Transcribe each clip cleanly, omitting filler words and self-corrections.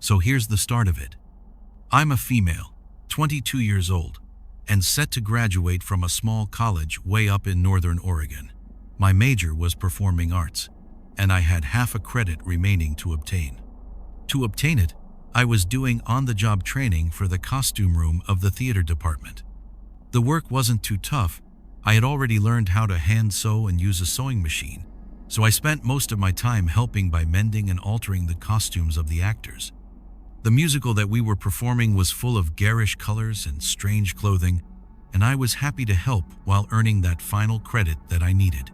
So here's the start of it. I'm a female, 22 years old, and set to graduate from a small college way up in northern Oregon. My major was performing arts, and I had half a credit remaining to obtain. To obtain it, I was doing on-the-job training for the costume room of the theater department. The work wasn't too tough. I had already learned how to hand sew and use a sewing machine, so I spent most of my time helping by mending and altering the costumes of the actors. The musical that we were performing was full of garish colors and strange clothing, and I was happy to help while earning that final credit that I needed.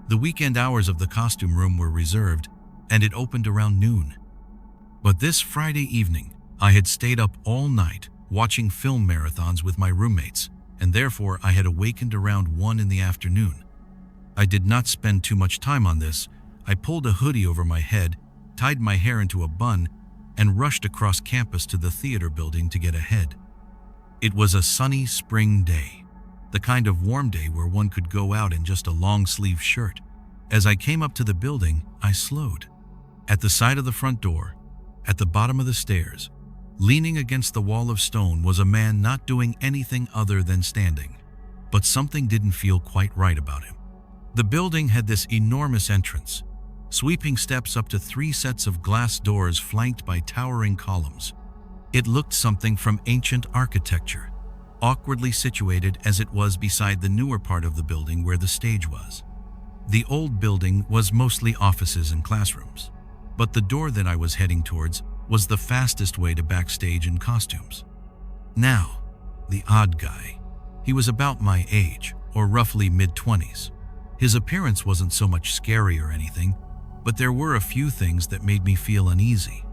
The weekend hours of the costume room were reserved, and it opened around noon. But this Friday evening, I had stayed up all night watching film marathons with my roommates, and therefore I had awakened around 1 in the afternoon. I did not spend too much time on this. I pulled a hoodie over my head, tied my hair into a bun, and rushed across campus to the theater building to get ahead. It was a sunny spring day, the kind of warm day where one could go out in just a long-sleeve shirt. As I came up to the building, I slowed. At the side of the front door, at the bottom of the stairs, leaning against the wall of stone, was a man not doing anything other than standing. But something didn't feel quite right about him. The building had this enormous entrance, sweeping steps up to 3 sets of glass doors flanked by towering columns. It looked something from ancient architecture, awkwardly situated as it was beside the newer part of the building where the stage was. The old building was mostly offices and classrooms, but the door that I was heading towards was the fastest way to backstage and costumes. Now, the odd guy. He was about my age, or roughly mid-20s. His appearance wasn't so much scary or anything, but there were a few things that made me feel uneasy.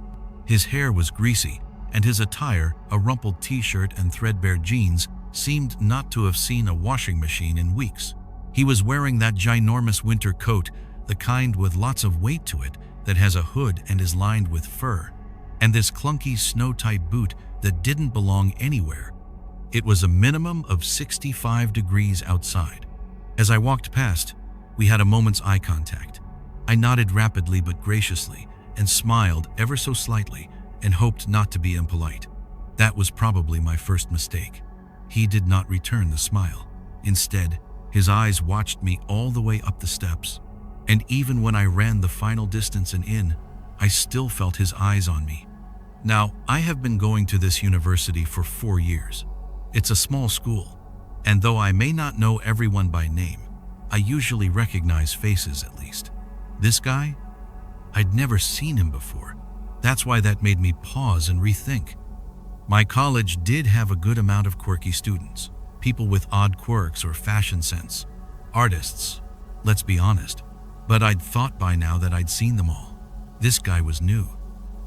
His hair was greasy, and his attire, a rumpled t-shirt and threadbare jeans, seemed not to have seen a washing machine in weeks. He was wearing that ginormous winter coat, the kind with lots of weight to it, that has a hood and is lined with fur, and this clunky snow-type boot that didn't belong anywhere. It was a minimum of 65 degrees outside. As I walked past, we had a moment's eye contact. I nodded rapidly but graciously and smiled ever so slightly and hoped not to be impolite. That was probably my first mistake. He did not return the smile. Instead, his eyes watched me all the way up the steps, and even when I ran the final distance and in, I still felt his eyes on me. Now, I have been going to this university for 4 years. It's a small school, and though I may not know everyone by name, I usually recognize faces at least. This guy? I'd never seen him before. That's why that made me pause and rethink. My college did have a good amount of quirky students, people with odd quirks or fashion sense, artists, let's be honest, but I'd thought by now that I'd seen them all. This guy was new.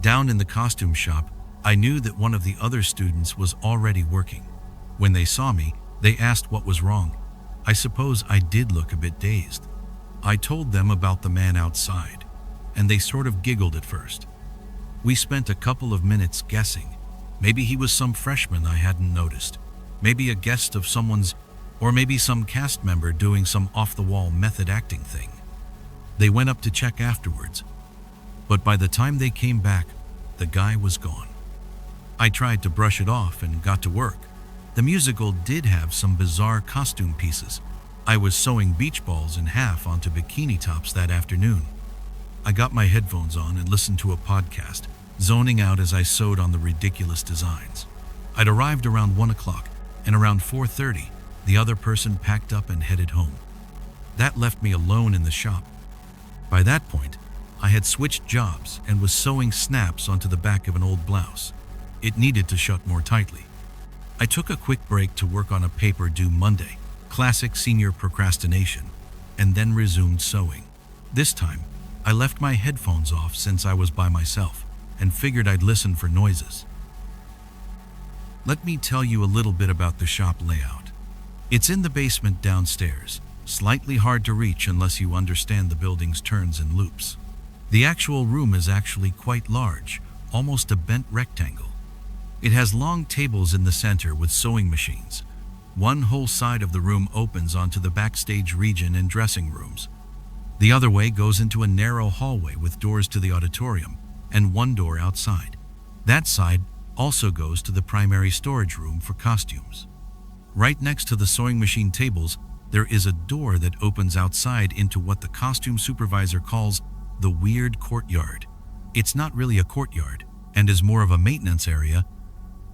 Down in the costume shop, I knew that one of the other students was already working. When they saw me, they asked what was wrong. I suppose I did look a bit dazed. I told them about the man outside, and they sort of giggled at first. We spent a couple of minutes guessing. Maybe he was some freshman I hadn't noticed. Maybe a guest of someone's, or maybe some cast member doing some off-the-wall method acting thing. They went up to check afterwards, but by the time they came back, the guy was gone. I tried to brush it off and got to work. The musical did have some bizarre costume pieces. I was sewing beach balls in half onto bikini tops that afternoon. I got my headphones on and listened to a podcast, zoning out as I sewed on the ridiculous designs. I'd arrived around 1 o'clock, and around 4:30, the other person packed up and headed home. That left me alone in the shop. By that point, I had switched jobs and was sewing snaps onto the back of an old blouse. It needed to shut more tightly. I took a quick break to work on a paper due Monday, classic senior procrastination, and then resumed sewing. This time, I left my headphones off since I was by myself and figured I'd listen for noises. Let me tell you a little bit about the shop layout. It's in the basement downstairs, slightly hard to reach unless you understand the building's turns and loops. The actual room is actually quite large, almost a bent rectangle. It has long tables in the center with sewing machines. One whole side of the room opens onto the backstage region and dressing rooms. The other way goes into a narrow hallway with doors to the auditorium and one door outside. That side also goes to the primary storage room for costumes. Right next to the sewing machine tables, there is a door that opens outside into what the costume supervisor calls the weird courtyard. It's not really a courtyard and is more of a maintenance area,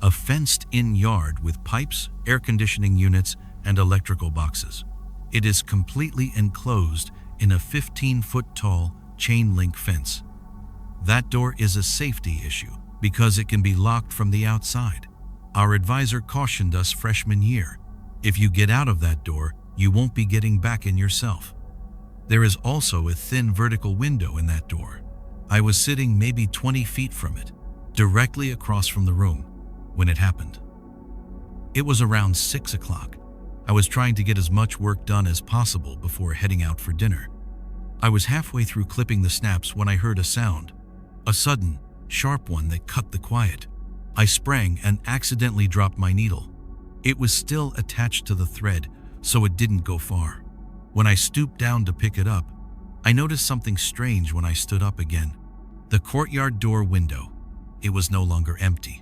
a fenced-in yard with pipes, air conditioning units, and electrical boxes. It is completely enclosed in a 15-foot-tall chain-link fence. That door is a safety issue because it can be locked from the outside. Our advisor cautioned us freshman year, if you get out of that door, you won't be getting back in yourself. There is also a thin vertical window in that door. I was sitting maybe 20 feet from it, directly across from the room, when it happened. It was around 6 o'clock. I was trying to get as much work done as possible before heading out for dinner. I was halfway through clipping the snaps when I heard a sound, a sudden, sharp one that cut the quiet. I sprang and accidentally dropped my needle. It was still attached to the thread, so it didn't go far. When I stooped down to pick it up, I noticed something strange when I stood up again. The courtyard door window. It was no longer empty.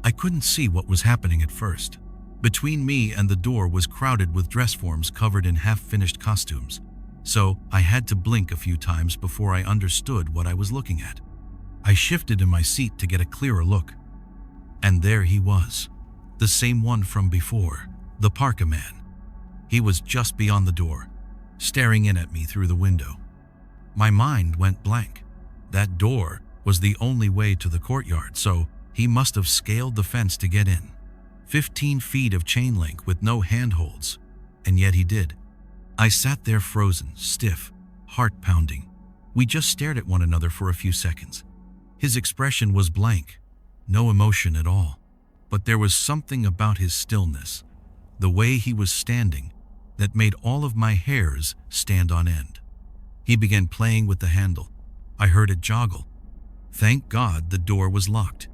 I couldn't see what was happening at first. Between me and the door was crowded with dress forms covered in half-finished costumes, so I had to blink a few times before I understood what I was looking at. I shifted in my seat to get a clearer look. And there he was, the same one from before, the parka man. He was just beyond the door, staring in at me through the window. My mind went blank. That door was the only way to the courtyard, so he must have scaled the fence to get in. 15 feet of chain link with no handholds, and yet he did. I sat there frozen, stiff, heart pounding. We just stared at one another for a few seconds. His expression was blank, no emotion at all. But there was something about his stillness, the way he was standing, that made all of my hairs stand on end. He began playing with the handle. I heard it joggle. Thank God the door was locked.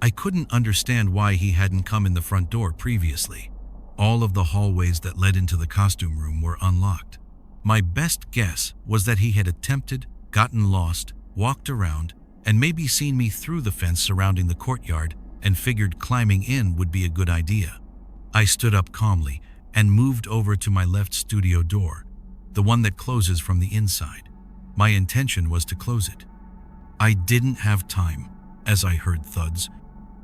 I couldn't understand why he hadn't come in the front door previously. All of the hallways that led into the costume room were unlocked. My best guess was that he had attempted, gotten lost, walked around, and maybe seen me through the fence surrounding the courtyard and figured climbing in would be a good idea. I stood up calmly and moved over to my left studio door, the one that closes from the inside. My intention was to close it. I didn't have time, as I heard thuds.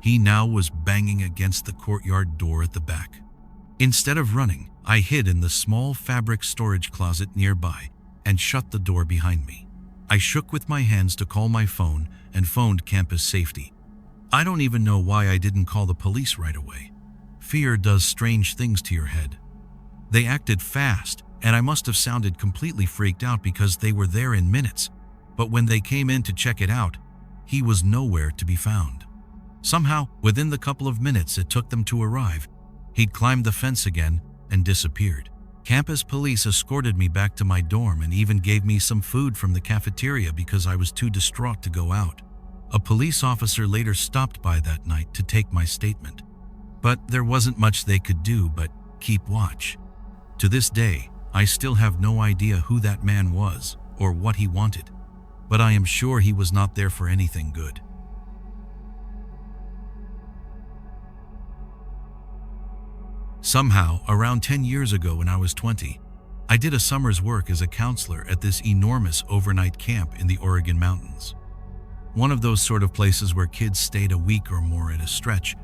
He now was banging against the courtyard door at the back. Instead of running, I hid in the small fabric storage closet nearby and shut the door behind me. I shook with my hands to call my phone and phoned campus safety. I don't even know why I didn't call the police right away. Fear does strange things to your head. They acted fast, and I must have sounded completely freaked out because they were there in minutes. But when they came in to check it out, he was nowhere to be found. Somehow, within the couple of minutes it took them to arrive, he'd climbed the fence again and disappeared. Campus police escorted me back to my dorm and even gave me some food from the cafeteria because I was too distraught to go out. A police officer later stopped by that night to take my statement. But there wasn't much they could do but keep watch. To this day, I still have no idea who that man was or what he wanted, but I am sure he was not there for anything good. Somehow, around 10 years ago when I was 20, I did a summer's work as a counselor at this enormous overnight camp in the Oregon mountains. One of those sort of places where kids stayed a week or more at a stretch,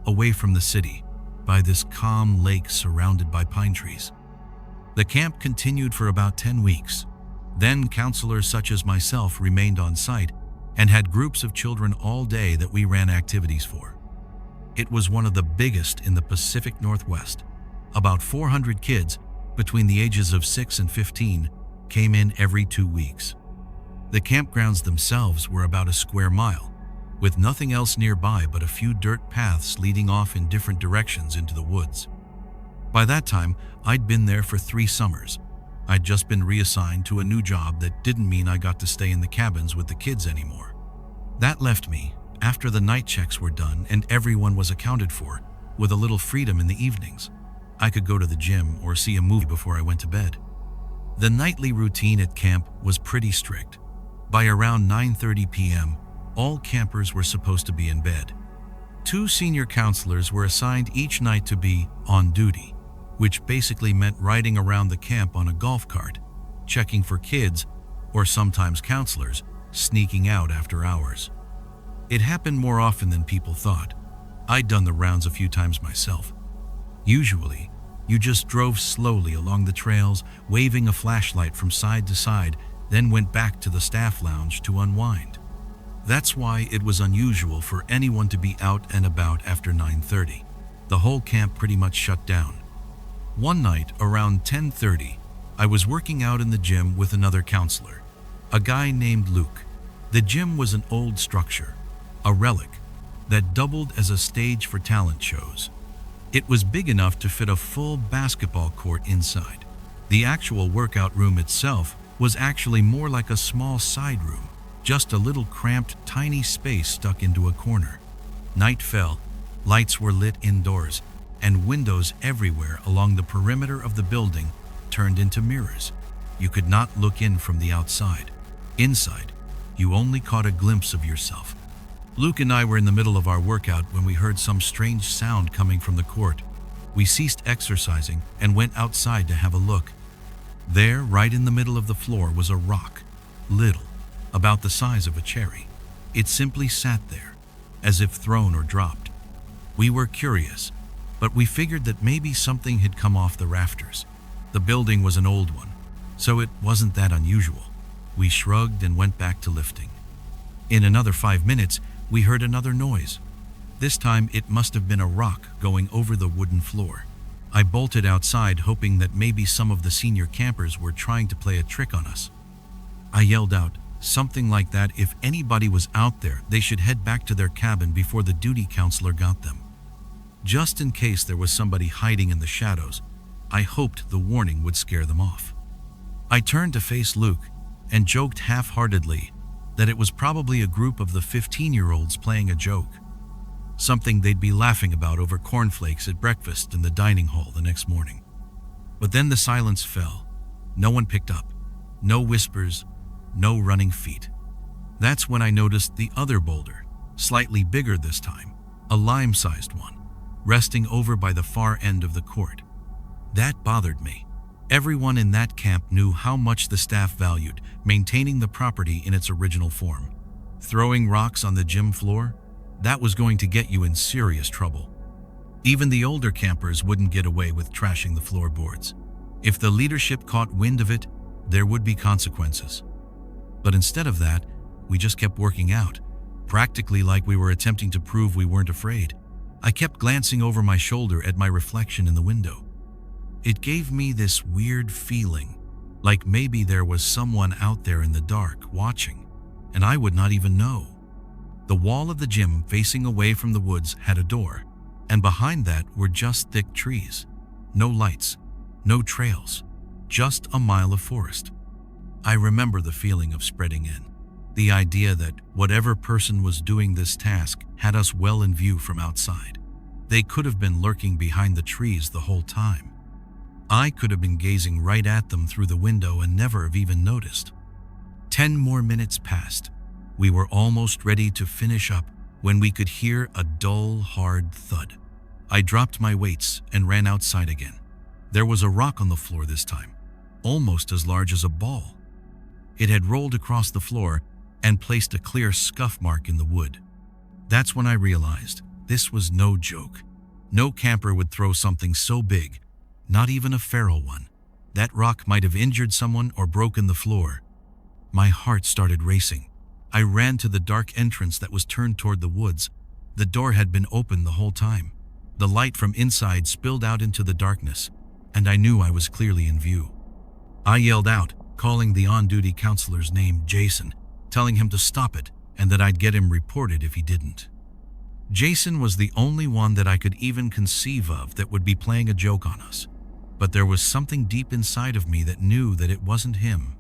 away from the city, by this calm lake surrounded by pine trees. The camp continued for about 10 weeks. Then counselors such as myself remained on site and had groups of children all day that we ran activities for. It was one of the biggest in the Pacific Northwest. About 400 kids between the ages of 6 and 15 came in every 2 weeks. The campgrounds themselves were about a square mile, with nothing else nearby but a few dirt paths leading off in different directions into the woods. By that time, I'd been there for 3 summers. I'd just been reassigned to a new job that didn't mean I got to stay in the cabins with the kids anymore. That left me, after the night checks were done and everyone was accounted for, with a little freedom in the evenings. I could go to the gym or see a movie before I went to bed. The nightly routine at camp was pretty strict. By around 9:30 p.m., All campers were supposed to be in bed. 2 senior counselors were assigned each night to be on duty, which basically meant riding around the camp on a golf cart, checking for kids, or sometimes counselors, sneaking out after hours. It happened more often than people thought. I'd done the rounds a few times myself. Usually, you just drove slowly along the trails, waving a flashlight from side to side, then went back to the staff lounge to unwind. That's why it was unusual for anyone to be out and about after 9:30. The whole camp pretty much shut down. One night, around 10:30, I was working out in the gym with another counselor, a guy named Luke. The gym was an old structure, a relic, that doubled as a stage for talent shows. It was big enough to fit a full basketball court inside. The actual workout room itself was actually more like a small side room, just a little cramped, tiny space stuck into a corner. Night fell, lights were lit indoors, and windows everywhere along the perimeter of the building turned into mirrors. You could not look in from the outside. Inside, you only caught a glimpse of yourself. Luke and I were in the middle of our workout when we heard some strange sound coming from the court. We ceased exercising and went outside to have a look. There, right in the middle of the floor, was a rock, little, about the size of a cherry. It simply sat there, as if thrown or dropped. We were curious, but we figured that maybe something had come off the rafters. The building was an old one, so it wasn't that unusual. We shrugged and went back to lifting. In another 5 minutes, we heard another noise. This time it must have been a rock going over the wooden floor. I bolted outside, hoping that maybe some of the senior campers were trying to play a trick on us. I yelled out, something like that if anybody was out there, they should head back to their cabin before the duty counselor got them. Just in case there was somebody hiding in the shadows, I hoped the warning would scare them off. I turned to face Luke and joked half-heartedly that it was probably a group of the 15-year-olds playing a joke, something they'd be laughing about over cornflakes at breakfast in the dining hall the next morning. But then the silence fell. No one picked up. No whispers, no running feet. That's when I noticed the other boulder, slightly bigger this time, a lime-sized one, resting over by the far end of the court. That bothered me. Everyone in that camp knew how much the staff valued maintaining the property in its original form. Throwing rocks on the gym floor? That was going to get you in serious trouble. Even the older campers wouldn't get away with trashing the floorboards. If the leadership caught wind of it, there would be consequences. But instead of that, we just kept working out, practically like we were attempting to prove we weren't afraid. I kept glancing over my shoulder at my reflection in the window. It gave me this weird feeling, like maybe there was someone out there in the dark watching, and I would not even know. The wall of the gym facing away from the woods had a door, and behind that were just thick trees. No lights, no trails, just a mile of forest. I remember the feeling of spreading in, the idea that whatever person was doing this task had us well in view from outside. They could have been lurking behind the trees the whole time. I could have been gazing right at them through the window and never have even noticed. 10 more minutes passed. We were almost ready to finish up when we could hear a dull, hard thud. I dropped my weights and ran outside again. There was a rock on the floor this time, almost as large as a ball. It had rolled across the floor and placed a clear scuff mark in the wood. That's when I realized this was no joke. No camper would throw something so big, not even a feral one. That rock might have injured someone or broken the floor. My heart started racing. I ran to the dark entrance that was turned toward the woods. The door had been open the whole time. The light from inside spilled out into the darkness, and I knew I was clearly in view. I yelled out, calling the on-duty counselor's name, Jason, telling him to stop it and that I'd get him reported if he didn't. Jason was the only one that I could even conceive of that would be playing a joke on us. But there was something deep inside of me that knew that it wasn't him.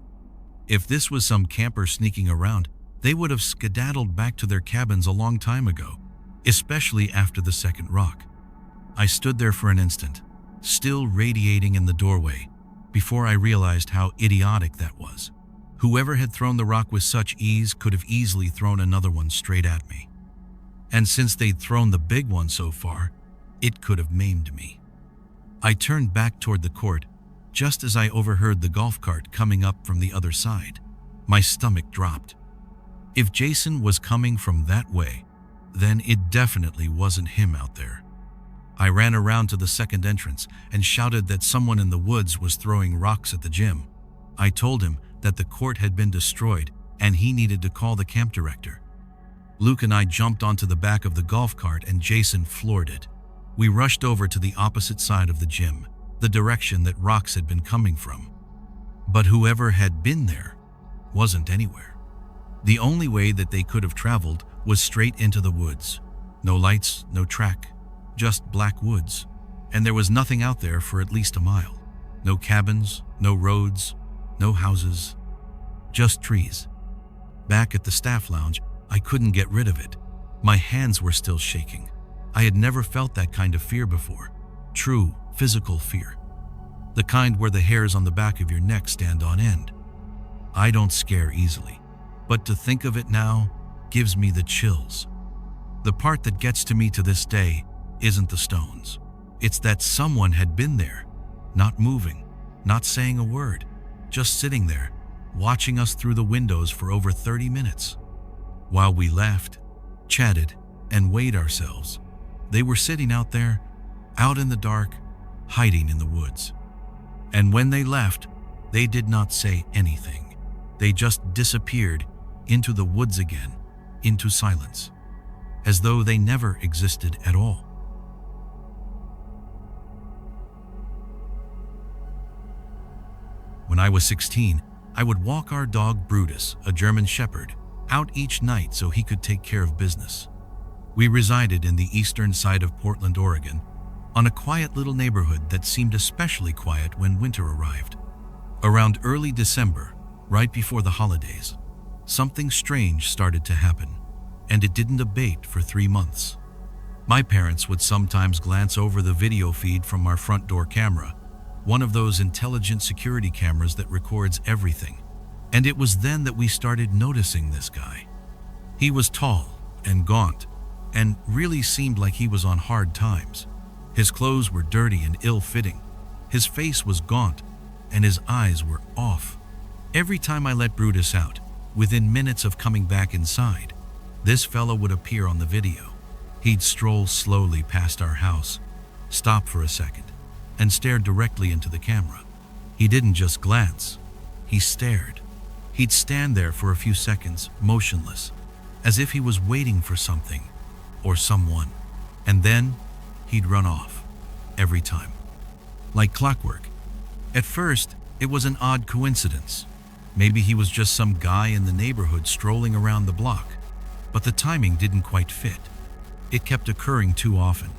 If this was some camper sneaking around, they would have skedaddled back to their cabins a long time ago, especially after the second rock. I stood there for an instant, still radiating in the doorway, before I realized how idiotic that was. Whoever had thrown the rock with such ease could have easily thrown another one straight at me. And since they'd thrown the big one so far, it could have maimed me. I turned back toward the court just as I overheard the golf cart coming up from the other side. My stomach dropped. If Jason was coming from that way, then it definitely wasn't him out there. I ran around to the second entrance and shouted that someone in the woods was throwing rocks at the gym. I told him that the court had been destroyed and he needed to call the camp director. Luke and I jumped onto the back of the golf cart and Jason floored it. We rushed over to the opposite side of the gym, the direction that rocks had been coming from. But whoever had been there wasn't anywhere. The only way that they could have traveled was straight into the woods. No lights, no track, just black woods. And there was nothing out there for at least a mile. No cabins, no roads, no houses, just trees. Back at the staff lounge, I couldn't get rid of it. My hands were still shaking. I had never felt that kind of fear before. True, physical fear. The kind where the hairs on the back of your neck stand on end. I don't scare easily, but to think of it now gives me the chills. The part that gets to me to this day isn't the stones. It's that someone had been there, not moving, not saying a word, just sitting there, watching us through the windows for over 30 minutes. While we laughed, chatted, and weighed ourselves, they were sitting out there, out in the dark, hiding in the woods. And when they left, they did not say anything. They just disappeared into the woods again, into silence, as though they never existed at all. When I was 16, I would walk our dog Brutus, a German Shepherd, out each night so he could take care of business. We resided in the eastern side of Portland, Oregon, on a quiet little neighborhood that seemed especially quiet when winter arrived. Around early December, right before the holidays, something strange started to happen, and it didn't abate for 3 months. My parents would sometimes glance over the video feed from our front door camera, one of those intelligent security cameras that records everything. And it was then that we started noticing this guy. He was tall and gaunt, and really seemed like he was on hard times. His clothes were dirty and ill-fitting. His face was gaunt, and his eyes were off. Every time I let Brutus out, within minutes of coming back inside, this fellow would appear on the video. He'd stroll slowly past our house, stop for a second, and stare directly into the camera. He didn't just glance, he stared. He'd stand there for a few seconds, motionless, as if he was waiting for something or someone, and then he'd run off, every time, like clockwork. At first, it was an odd coincidence. Maybe he was just some guy in the neighborhood strolling around the block, but the timing didn't quite fit. It kept occurring too often,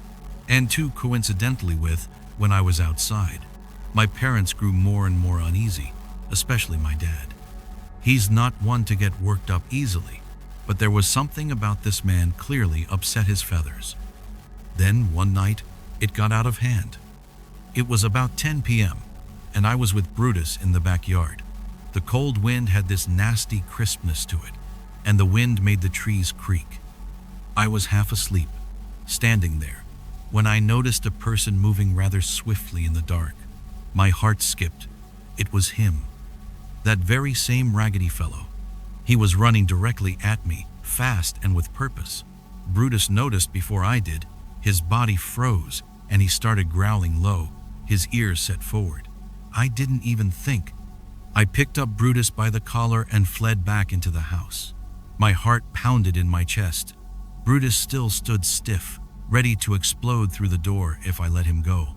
and too coincidentally with when I was outside. My parents grew more and more uneasy, especially my dad. He's not one to get worked up easily, but there was something about this man clearly upset his feathers. Then one night, it got out of hand. It was about 10 p.m., and I was with Brutus in the backyard. The cold wind had this nasty crispness to it, and the wind made the trees creak. I was half asleep, standing there, when I noticed a person moving rather swiftly in the dark. My heart skipped. It was him. That very same raggedy fellow. He was running directly at me, fast and with purpose. Brutus noticed before I did. His body froze, and he started growling low, his ears set forward. I didn't even think. I picked up Brutus by the collar and fled back into the house. My heart pounded in my chest. Brutus still stood stiff, ready to explode through the door if I let him go.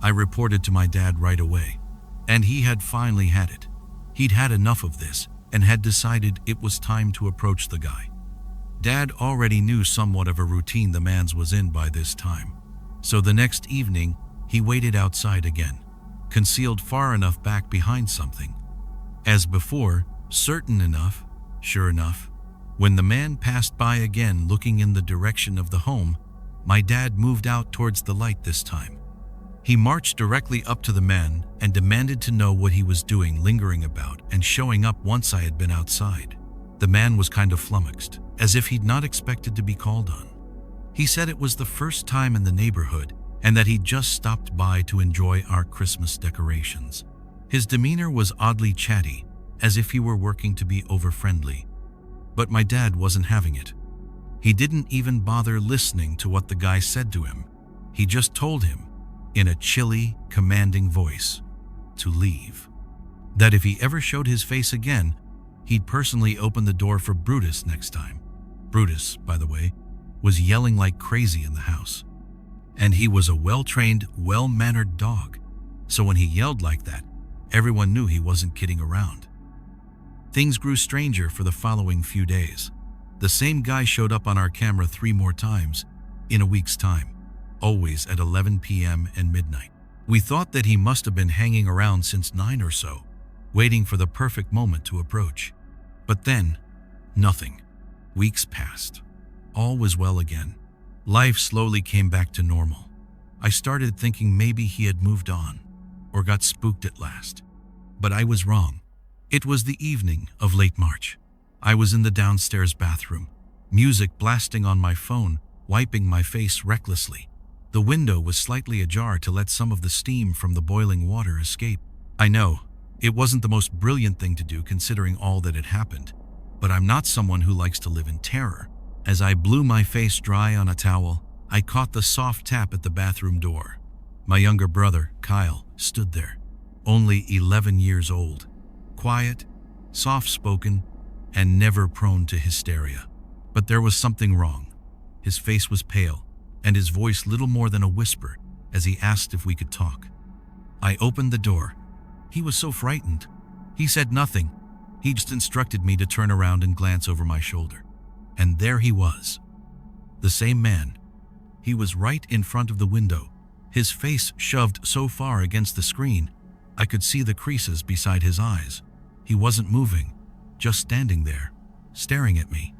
I reported to my dad right away, and he had finally had it. He'd had enough of this and had decided it was time to approach the guy. Dad already knew somewhat of a routine the man's was in by this time, so the next evening he waited outside again, concealed far enough back behind something. As before, certain enough, sure enough, when the man passed by again looking in the direction of the home, my dad moved out towards the light this time. He marched directly up to the man and demanded to know what he was doing, lingering about and showing up once I had been outside. The man was kind of flummoxed, as if he'd not expected to be called on. He said it was the first time in the neighborhood and that he'd just stopped by to enjoy our Christmas decorations. His demeanor was oddly chatty, as if he were working to be over-friendly. But my dad wasn't having it. He didn't even bother listening to what the guy said to him. He just told him, in a chilly, commanding voice, to leave. That if he ever showed his face again, he'd personally open the door for Brutus next time. Brutus, by the way, was yelling like crazy in the house. And he was a well-trained, well-mannered dog. So when he yelled like that, everyone knew he wasn't kidding around. Things grew stranger for the following few days. The same guy showed up on our camera 3 more times in a week's time, always at 11 p.m. and midnight. We thought that he must have been hanging around since 9 or so, waiting for the perfect moment to approach. But then, nothing. Weeks passed. All was well again. Life slowly came back to normal. I started thinking maybe he had moved on, or got spooked at last. But I was wrong. It was the evening of late March. I was in the downstairs bathroom, music blasting on my phone, wiping my face recklessly. The window was slightly ajar to let some of the steam from the boiling water escape. I know, it wasn't the most brilliant thing to do considering all that had happened, but I'm not someone who likes to live in terror. As I blew my face dry on a towel, I caught the soft tap at the bathroom door. My younger brother, Kyle, stood there, only 11 years old, quiet, soft-spoken, and never prone to hysteria. But there was something wrong. His face was pale, and his voice little more than a whisper as he asked if we could talk. I opened the door. He was so frightened. He said nothing. He just instructed me to turn around and glance over my shoulder. And there he was. The same man. He was right in front of the window, his face shoved so far against the screen, I could see the creases beside his eyes. He wasn't moving, just standing there, staring at me.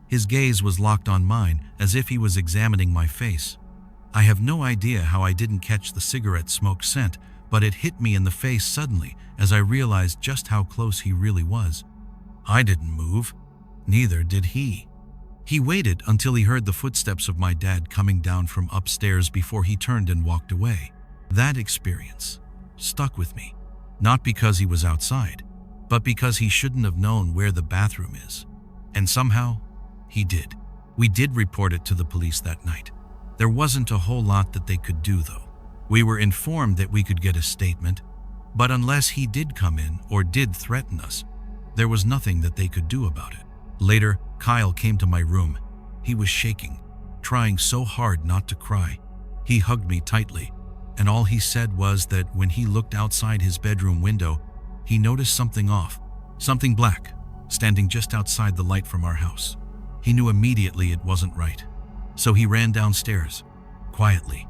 His gaze was locked on mine, as if he was examining my face. I have no idea how I didn't catch the cigarette smoke scent, but it hit me in the face suddenly as I realized just how close he really was. I didn't move. Neither did he. He waited until he heard the footsteps of my dad coming down from upstairs before he turned and walked away. That experience stuck with me, not because he was outside, but because he shouldn't have known where the bathroom is. And somehow, he did. We did report it to the police that night. There wasn't a whole lot that they could do, though. We were informed that we could get a statement, but unless he did come in or did threaten us, there was nothing that they could do about it. Later, Kyle came to my room. He was shaking, trying so hard not to cry. He hugged me tightly, and all he said was that when he looked outside his bedroom window, he noticed something off, something black, standing just outside the light from our house. He knew immediately it wasn't right, so he ran downstairs, quietly,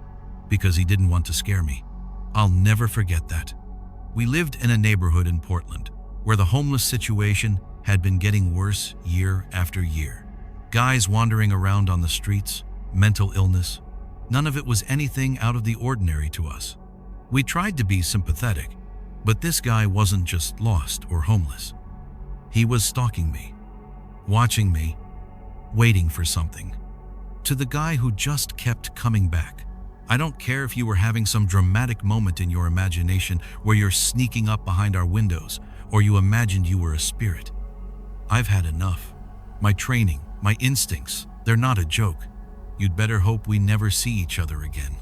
because he didn't want to scare me. I'll never forget that. We lived in a neighborhood in Portland, where the homeless situation had been getting worse year after year. Guys wandering around on the streets, mental illness. None of it was anything out of the ordinary to us. We tried to be sympathetic, but this guy wasn't just lost or homeless. He was stalking me, watching me, waiting for something. To the guy who just kept coming back, I don't care if you were having some dramatic moment in your imagination where you're sneaking up behind our windows, or you imagined you were a spirit. I've had enough. My training, my instincts, they're not a joke. You'd better hope we never see each other again.